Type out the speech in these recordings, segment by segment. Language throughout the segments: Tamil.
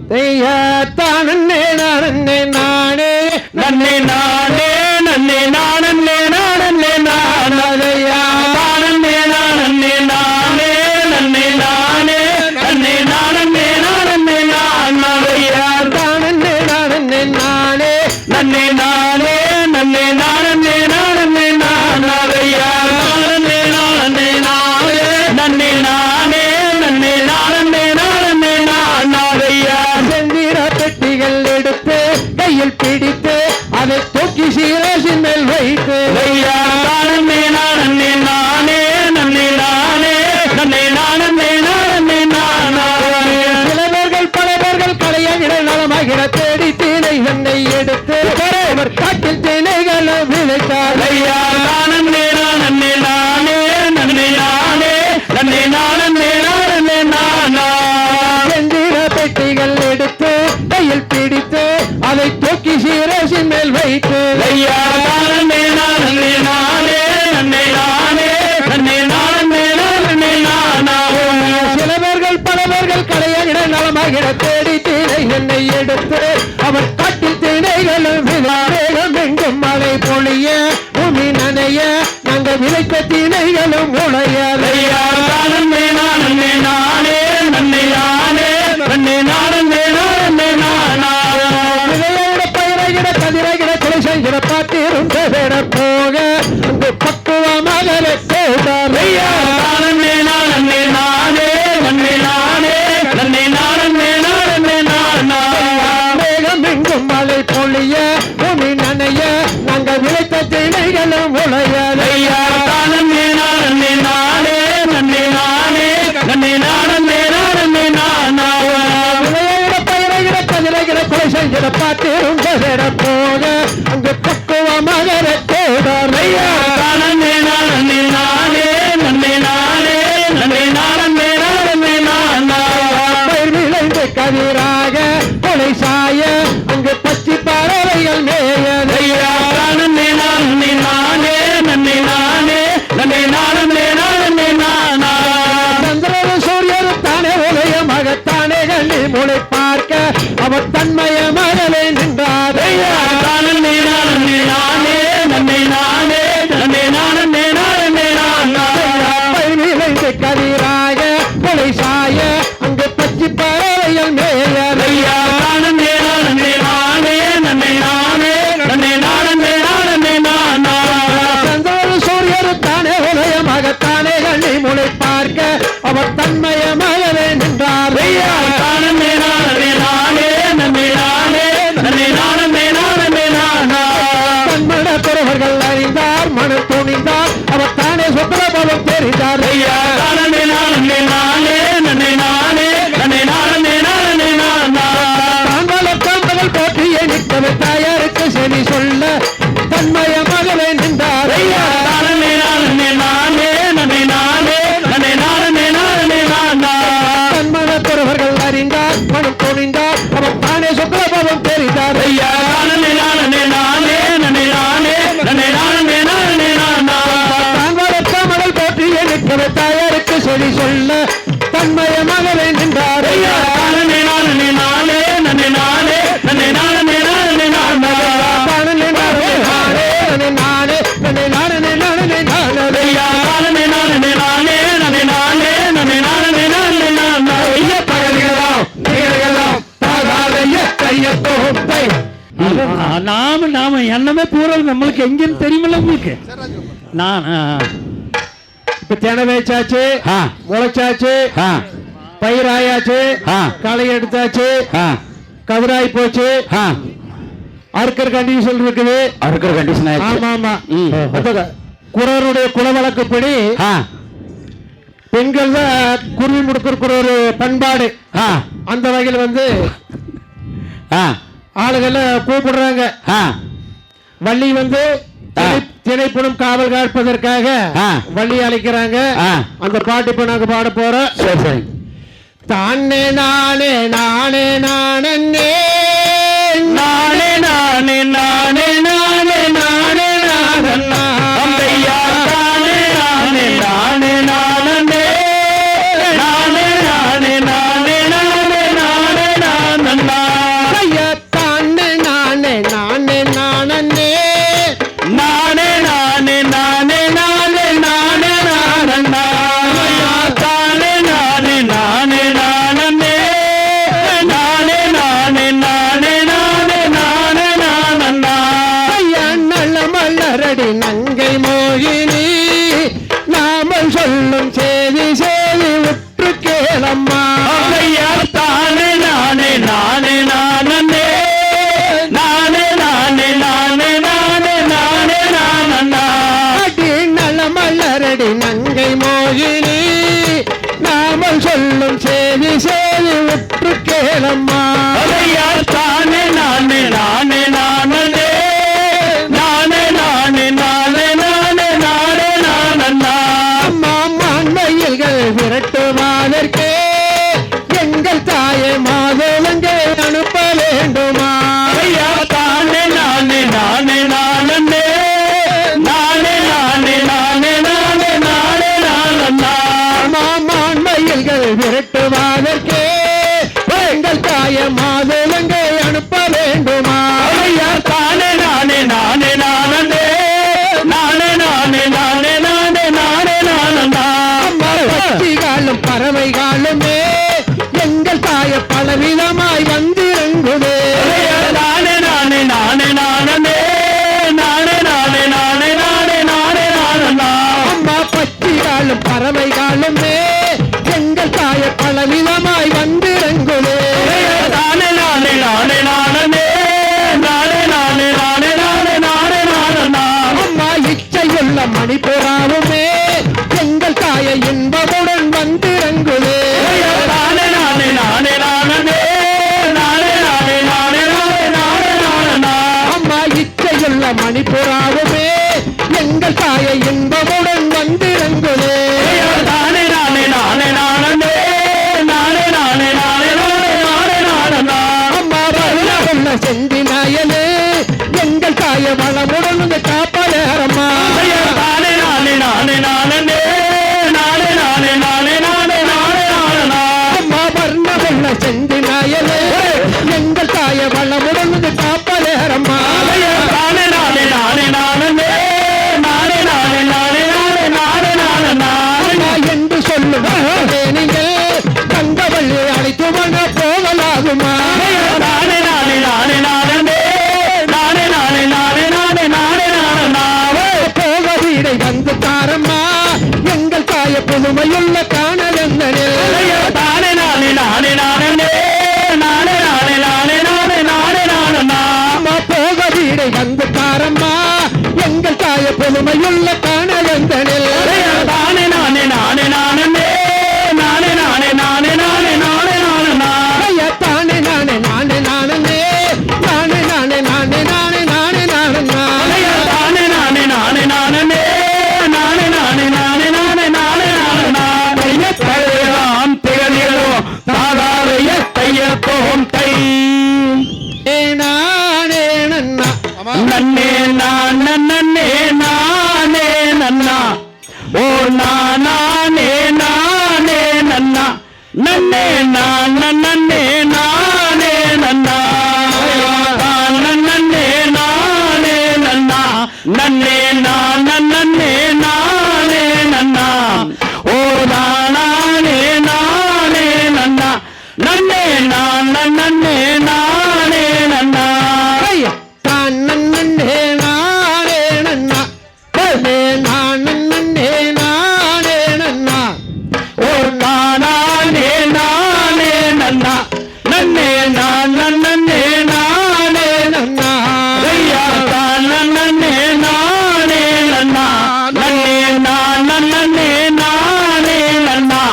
தானே நானே நானே நன்னே நானே நன்னே நானே நானே நானையா தானே நானே நானே நன்னே நானே நன்னே நானே நானே நானையா தானே நானே நானே நன்னே நானே நன்னே நானே நானே நானையா தானே நானே நானே நன்னே நானே நன்னே நானே நானே நானையா செந்திர பெட்டிகள் எடுத்து கையில் பிடித்து அதை தூக்கி சீராசின் மேல் வைத்து ஐயா தானே நானே நானே நன்னே நானே நன்னே நானே நானே நானே சிலவர்கள் பலவர்கள் கலையகிட நலமாகிட தேடி தீனை வெண்ணை எடுத்து அவர் காட்டில் திணைகள் விளைத்தார் ஐயா தானே நானே நானே நன்னே நானே நன்னே நானே நானே நானா செந்திர பெட்டிகள் எடுத்து கையில் பிடித்து அதை தூக்கி சீராசின் மேல் வைத்து ஐயா தானே நானே நானே நன்னே நானே நன்னே நானே நானே நானா சிலவர்கள் பலவர்கள் கலையகிட நலமாகிட தேடி தீனை என்னை எடுத்து அவர் காட்டில் திணைகளும் வேகம் எங்கும் மழை பொழிய பூமி நனைய நாங்கள் விளைத்த திணைகளும் உழைய ஐயா தானே நானே நானே நன்னே நானே நன்னே நானே நானே நானா பயிரகிட கதிரகிட கொலை செய்கிற பாட்டிரும் தேட போக அந்த பக்குவமாக போதார் ஐயா தானே நானே நானே நன்னே நானே நன்னே நானே நானே நானா மேகம் எங்கும் மழை பொழிய பூமி நனைய நாங்கள் விளைத்த திணைகளும் உழைய ஐயா தானே நானே நானே நன்னே நானே நன்னே நானே நானே நானா பயிரகிட கதிரகிட கொலை செய்கிற பாட்டிரும் தேட போக அங்கு பக்குவமாக போதார் ஐயா தானே நானே நானே நன்னே நானே நன்னே நானே நானே நானா பயிர் விளைந்து கதிராக கொலை சாய அங்கு பச்சி பறவைகள் மேய ஐயா தானே நானே நானே நன்னே நானே நன்னே நானே நானே நானா சந்திரன் சூரியரும் தானே உலயமாகத்தானே கண்ணி மூளை பார்க்க அவர் தன்மய மகளே நின்றார் ஐயா தானே நானே நானே நன்னே நானே நன்னே நானே நானே நானா பயிர் விளைந்து கதிராக கொலை சாய அங்கு பச்சி பறவைகள் மேய ஐயா தானே நானே நானே நன்னே நானே நன்னே நானே நானே நானா சந்திரன் சூரியரும் தானே உலயமாகத்தானே கண்ணி மூளை பார்க்க அவர் தன்மய மகளே நின்றார் ஐயா தானே நானே நானே நன்னே நானே நன்னே நானே நானே நானா தன்மட பெறவர்கள் அறிந்தார் மனு துணிந்தார் அவர் தானே சுத்தரபவம் தெரிந்தார் ஐயா தானே நானே நானே நன்னே நானே நன்னே நானே நானே நானா தான் வளர்த்தவர்கள் போற்றியே நிற்கவே தாயாருக்கு செவி சொல்ல தன்மய மகளே நின்றார் ஐயா தானே நானே நானே நன்னே நானே நன்னே நானே நானே நானா தன்மட பெறவர்கள் அறிந்தார் மனு துணிந்தார் அவர் தானே சுத்தரபவம் தெரிந்தார் ஐயா தானே நானே நானே நன்னே நானே நன்னே நானே நானே நானா தான் வளர்த்தவர்கள் போற்றியே நிற்கவே தாயாருக்கு செவி சொல்ல தன்மய மகளே நின்றார் ஐயா தானே நானே நானே நன்னே நானே நன்னே நானே நானே நானா தானே நானே நானே நானே நன்னே நானே நானே நானா ஐயா தானே நானே நானே நன்னே நானே நன்னே நானே நானே நானா ஐயா பகல்களா நீங்களெல்லாம் தாதாதைய கையத்தோப்பை நாம என்னமே பூரா நம்மளுக்கு எங்கன்னு தெரியுமில்ல உங்களுக்கு நான் இப்ப தெனை வச்சாச்சு முளைச்சாச்சு பயிராயாச்சு களை எடுத்தாச்சு கதிராய் போச்சு அறுக்கிற கண்டிஷன் இருக்குது அறுக்கிற கண்டிஷன் ஆமா ஆமா குரவருடைய குல வழக்கப்படி பெண்கள் தான் குருவி முடுக்கிற ஒரு பண்பாடு அந்த வகையில் வந்து ஆளுகளை கூப்பிடுறாங்க வள்ளி வந்து திணைப்புணம் காவல் காப்பதற்காக வள்ளி அழைக்கிறாங்க அந்த பாட்டு இப்ப நாங்க பாட போறோம் தானே நானே நானே நானே நானே நானே நானே நானே நானே அம்பையா தானே நானே நானே நானே நானே நானே நானே நானே நானே நானே பாரடி நங்கை மோகினி நாமல் சொல்லும் செய்தி செய்தி உற்று கேளம்மா அதையா தானே நானே நானே நானே நானே நானே நானே நானே நானே நானே அம்மா மான்மயில்கள் விரட்டுவாதற்கே எங்கள் தாயை மாதவங்கே அனுப்ப வேண்டுமா ஐயா தானே நானே நானே நானே நானே நானே நானே நானே நானே நானே மான்மயில்கள் விரட்டுவாதற்கே எங்கள் தாயை மாதவங்கே அனுப்ப வேண்டுமா ஐயா தானே நானே நானே நானே நானே நானே நானே நானே நானே நானே அம்மா பட்சிகாலும் பறவைகாலுமே எங்கள் தாய பலவிதமாய் வந்திறங்குதே நானே நானே நானே நானே நானே நானே நானே நானே நானே நானே அம்மா பட்சிகாலும் பறவைகாலுமே எங்கள் தாய பலவிதமாய் வந்திறங்குதே நானே நானே நானே நானே நானே நானே நானே நானே நானே நானே அம்மா இச்சையுள்ள மணிப்புறாவுமே எங்கள் தாய இன்பமுடன் வந்திறங்குதே நானே நானே நானே நானே நானே நானே நானே நானே நானே அம்மா இச்சையுள்ள மணிப்புறாவுமே எங்கள் தாய இன்பமுடன் வந்திறங்குதே நானே நானே நானே நானே நானே நானே நானே நானே நானே அம்மா வளமுள்ள செந்தி நாயனே எங்கள் தாய வளமுடன் காப்பதேரம்மா நானே நானே நானே நானே நானே நானே நானே நானே நானே அம்மா வர்ணமுள்ள செந்தி நாயனே எங்கள் தாய வளமுடன் காப்பதேரம்மா நானே நானே நானே நானே நானே நானே நானே நானே நானே நானே அம்மா என்று சொல்லும் நீங்கள் தங்கவள்ளி அழைத்து வந்த போகலாகுமா நானே நானே நானே நானே நானே நானே நானே நானே நானே நானே போக வீடை வந்து தாரம்மா எங்கள் தாய புதுமையுள்ள காணல் என்னனே தானே நானே நானே நானே நானே நானே நானே நானே நானே நானே அம்மா போக வீடை வந்து தாரம்மா எங்கள் தாய புதுமையுள்ள காணல் என்னனில் தானே நானே நானே நானே நானே நானே நானே நானே நானே நானே ஐயா தானே நானே நானே நானே நானே நானே நானே நானே நானே நானே தானே நானே நானே நானே நானே நானே நானே நானே நானே நானே தலையாம் திகழ்கிறோ தாதாரைய தையத்தோம் தை நானே நன்னா நன்னே நான் நன்னே நானே நன்னா ஓ நானே நானே நன்னா நன்னே நான் நன்னே நானே நன்னா நன்னே நானே நன்னா நன்னே நான் நன்னே நானே நன்னா ஓ நானே நானே நன்னா நன்னே நான் நன்னே நானே நன்னா ஐயா தான் நன்னே நானே நன்னா நே நானே நானே நன்னா ஓ நானே நானே நன்னா நன்னே நான் நன்னே நானே நன்னா ஐயா தான் நன்னே நானே நன்னா நன்னே நான் நன்னே நானே நன்னா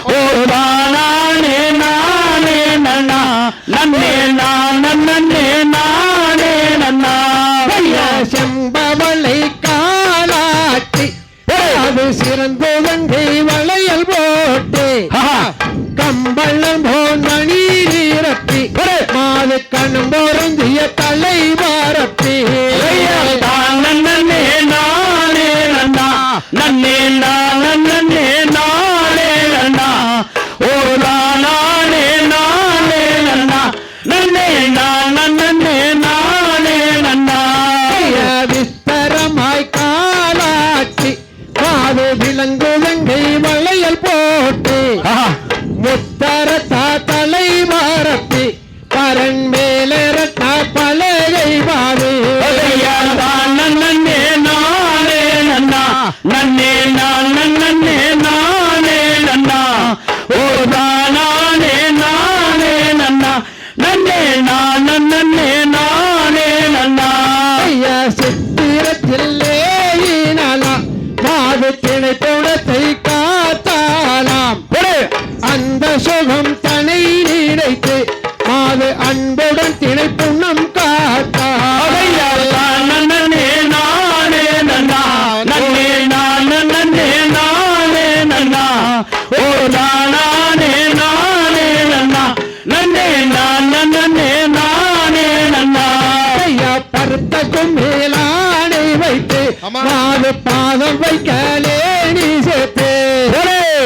ஓ நானே நானே நன்னா நன்னே நான் நன்னே நானே நன்னா ஐயா செம்பவளை காலாட்டி அது சிறந்தவங்கை வளையல் போட்டு கம்பளம் போன் மணீரப்பி மாது கண்ணும் பொருந்திய தலை வாரப்பி ஐயா தான் நன்னே நானே நன்னா நன்னே நான் நன்னே நானே நன்னா ஓ நானே நானே நன்னா நன்னே நான் நன்னே நானே நன்னா ஐயா விஸ்தரமாய் காலாட்டி மாது விலங்குவங்கை வளையல் போட்டு முத்தர தலை வாரப்பி பரன் மேலரட்டா பலகை வாரு ஐயா தான் நன்னே நானே நன்னா நன்னே நான் நன்னே நானே நன்னா ஓ நானே நானே நன்னா நன்னே நான் நன்னே நானே நன்னா ஐயா சித்திரத்தில் மாத மாது திணைப்புணத்தை காத்தாலாம் அந்த சுகம் தனை நினைத்து மாது அன்புடன் திணைப்புண்ணம் காத்தால் நன்னே நானே நன்னா நன்னே நானே நானே நன்னா ஓ நானே நானே நன்னா நன்னே நானே நானே நன்னா பருத்தக்கும் மேலானை வைத்து மாது பாதம் வைக்கலே நீ சேர்த்து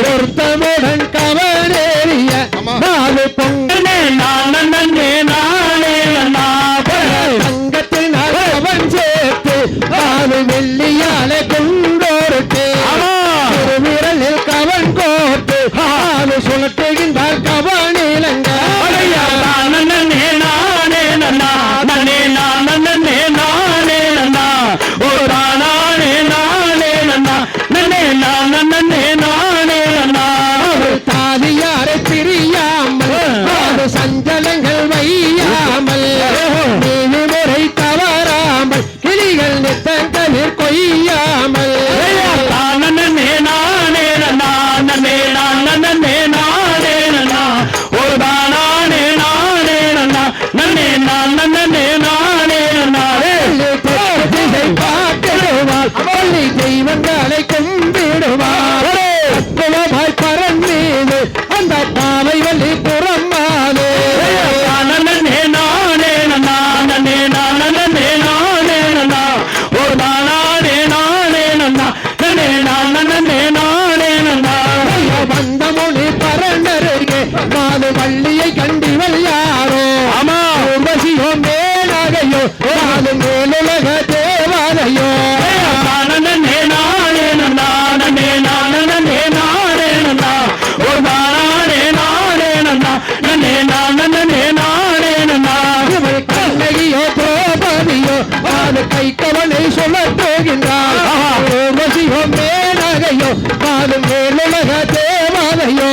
பொருத்தமுடன் கவனேறிய மாது பொங்கல் நன்னே நானே நன்னா தங்கத்தில் அவன் சேர்த்து மாது வெள்ளியாலை கொண்டோருக்கு விரலில் கவன் கோர்த்து மாது சுழற்றுகின்றார் கவனிலங்க நன்னே நானே நன்னா நன்னே நானே நானே நன்னா ஓ நானே நானே நன்னா நன்னே நானே நானே நன்னா தாதியாரை பிரியாமல் அது சஞ்சலங்கள் வையாமல் நீதிமுறை தவறாமல் கிளிகள் நித்தங்களில் கொய்யாமல் நன்னே நானே நன்னா நன்னே நானே நானே நன்னா ஓ நானே நானே நன்னா நன்னே நானே நானே நன்னா திசை பார்த்திடுவாள் பள்ளி தெய்வங்களை கும்பிடுவாள் அற்புதமாய் பரன் மீது அந்த பாவை வள்ளி புறம்மாதே நன்னே நானே நன்னா நன்னே நானே நானே நன்னா ஓ நானே நானே நன்னா நன்னே நானே நானே நன்னா வந்த மொழி பரண்டருகே மாது வள்ளியை கண்டிவள் யாரோ ஆமா ஊர்வசியோ மேலகையோ மாது மேலுலக தேவாலயோ நன்னே நானே நன்னா நன்னே நானே நானே நன்னா ஓ நானே நானே நன்னா நன்னே நானே நானே நன்னா இவள் கண்ணகியோ திரௌபதியோ மாது கை கவலை சொல்லப் போகின்றாள் ஊர்வசியோ மேலகையோ மாது மேலுலக தேவாலயோ